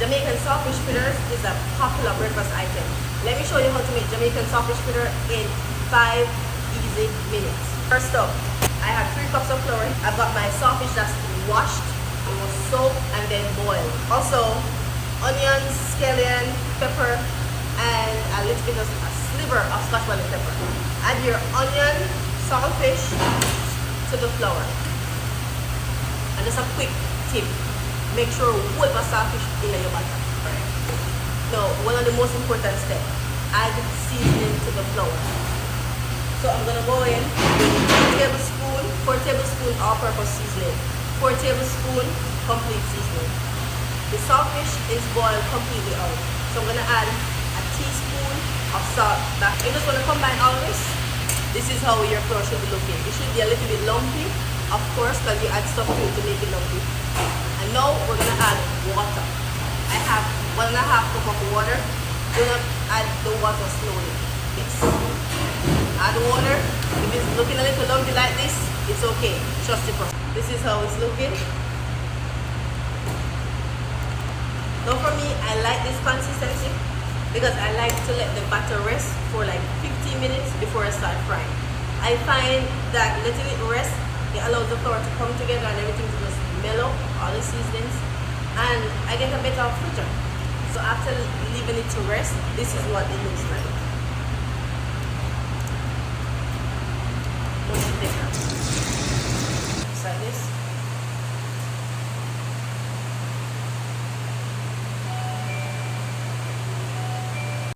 Jamaican saltfish fritters is a popular breakfast item. Let me show you how to make Jamaican saltfish fritter in 5 easy minutes. First up, I have 3 cups of flour. I've got my saltfish that's washed, it was soaked and then boiled. Also, onions, scallion, pepper, and a little bit of a sliver of Scotch bonnet pepper. Add your onion, saltfish to the flour. And just a quick tip, make sure whole the saltfish in your batter. Now, one of the most important steps, add seasoning to the flour. So I'm gonna go in with 4 tablespoons all-purpose seasoning, 4 tablespoons complete seasoning. The saltfish is boiled completely out. So I'm gonna add a teaspoon of salt back. I'm just gonna combine all this. This is how your flour should be looking. It should be a little bit lumpy, of course, because you add stuff to it to make it lumpy. And now we're gonna add water. I have 1.5 cup of water. Do not add the water slowly. Add water. If it's looking a little lumpy like this, it's okay. Trust the process. This is how it's looking. Now for me, I like this consistency because I like to let the batter rest for like 15 minutes before I start frying. I find that letting it rest, it allows the flour to come together and everything to just mellow, all the seasonings, and I get a better fritter. So after leaving it to rest, this is what it looks like.